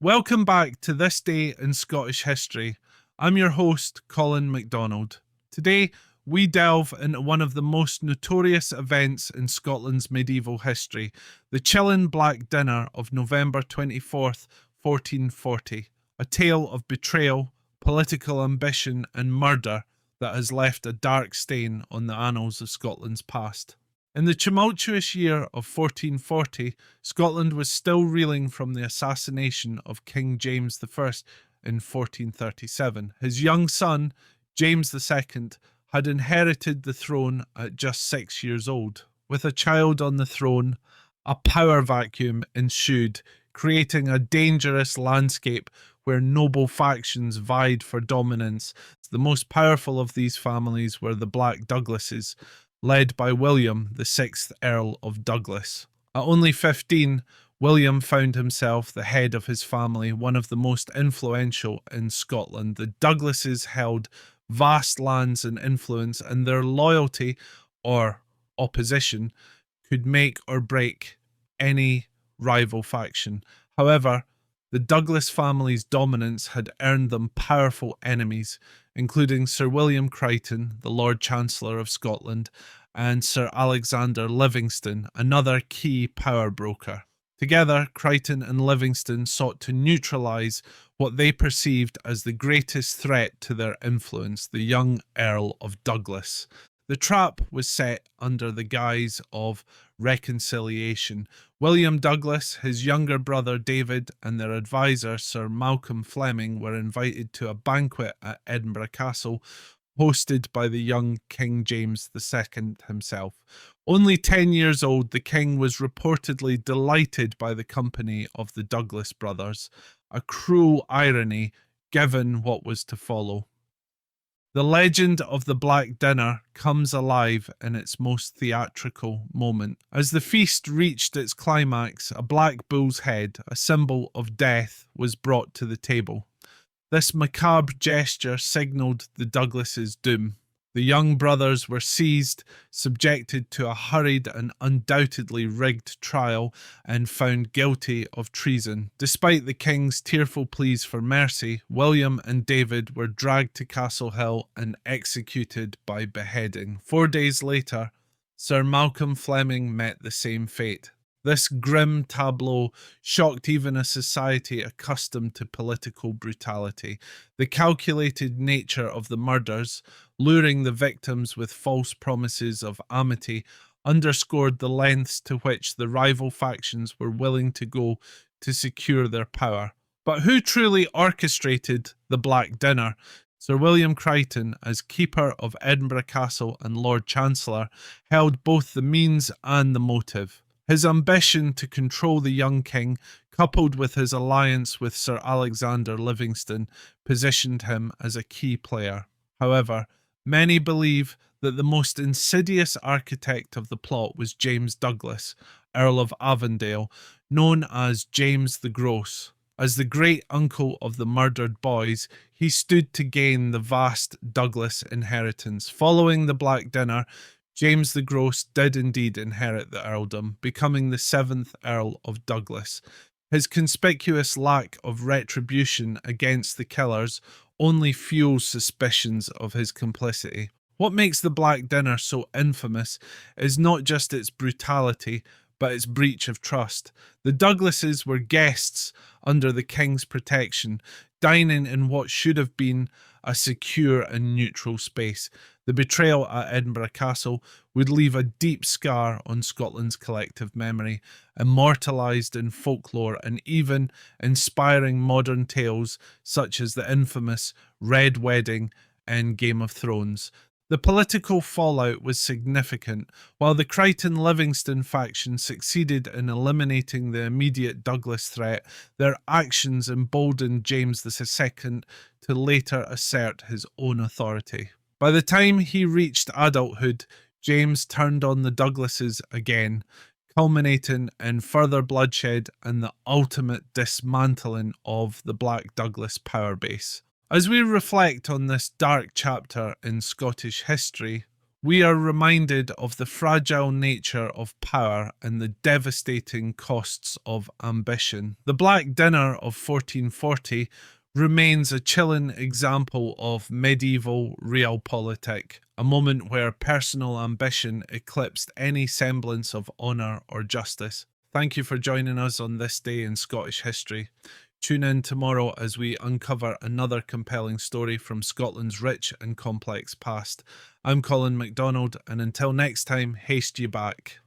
Welcome back to This Day in Scottish History. I'm your host, Colin MacDonald. Today, we delve into one of the most notorious events in Scotland's medieval history, the Chilling Black Dinner of November 24th, 1440, a tale of betrayal, political ambition, and murder that has left a dark stain on the annals of Scotland's past. In the tumultuous year of 1440, Scotland was still reeling from the assassination of King James I in 1437. His young son, James II, had inherited the throne at just 6 years old. With a child on the throne, a power vacuum ensued, creating a dangerous landscape where noble factions vied for dominance. The most powerful of these families were the Black Douglases, led by William, the 6th Earl of Douglas. At only 15, William found himself the head of his family, one of the most influential in Scotland. The Douglases held vast lands and influence, and their loyalty or opposition could make or break any rival faction. However, the Douglas family's dominance had earned them powerful enemies, including Sir William Crichton, the Lord Chancellor of Scotland, and Sir Alexander Livingston, another key power broker. Together, Crichton and Livingston sought to neutralise what they perceived as the greatest threat to their influence, the young Earl of Douglas. The trap was set under the guise of reconciliation. William Douglas, his younger brother David, and their advisor Sir Malcolm Fleming were invited to a banquet at Edinburgh Castle, hosted by the young King James II himself. Only 10 years old, the king was reportedly delighted by the company of the Douglas brothers, a cruel irony given what was to follow. The legend of the Black Dinner comes alive in its most theatrical moment. As the feast reached its climax, a black bull's head, a symbol of death, was brought to the table. This macabre gesture signalled the Douglases' doom. The young brothers were seized, subjected to a hurried and undoubtedly rigged trial, and found guilty of treason. Despite the king's tearful pleas for mercy, William and David were dragged to Castle Hill and executed by beheading. 4 days later, Sir Malcolm Fleming met the same fate. This grim tableau shocked even a society accustomed to political brutality. The calculated nature of the murders, luring the victims with false promises of amity, underscored the lengths to which the rival factions were willing to go to secure their power. But who truly orchestrated the Black Dinner? Sir William Crichton, as Keeper of Edinburgh Castle and Lord Chancellor, held both the means and the motive. His ambition to control the young king, coupled with his alliance with Sir Alexander Livingston, positioned him as a key player. However, many believe that the most insidious architect of the plot was James Douglas, Earl of Avondale, known as James the Gross. As the great-uncle of the murdered boys, he stood to gain the vast Douglas inheritance. Following the Black Dinner, James the Gross did indeed inherit the earldom, becoming the 7th Earl of Douglas. His conspicuous lack of retribution against the killers only fuels suspicions of his complicity. What makes the Black Dinner so infamous is not just its brutality, but its breach of trust. The Douglases were guests under the king's protection, dining in what should have been a secure and neutral space. The betrayal at Edinburgh Castle would leave a deep scar on Scotland's collective memory, immortalised in folklore and even inspiring modern tales such as the infamous Red Wedding in Game of Thrones. The political fallout was significant. While the Crichton-Livingston faction succeeded in eliminating the immediate Douglas threat, their actions emboldened James II to later assert his own authority. By the time he reached adulthood, James turned on the Douglases again, culminating in further bloodshed and the ultimate dismantling of the Black Douglas power base. As we reflect on this dark chapter in Scottish history, we are reminded of the fragile nature of power and the devastating costs of ambition. The Black Dinner of 1440 remains a chilling example of medieval realpolitik, a moment where personal ambition eclipsed any semblance of honour or justice. Thank you for joining us on this day in Scottish history. Tune in tomorrow as we uncover another compelling story from Scotland's rich and complex past. I'm Colin MacDonald, and until next time, haste ye back.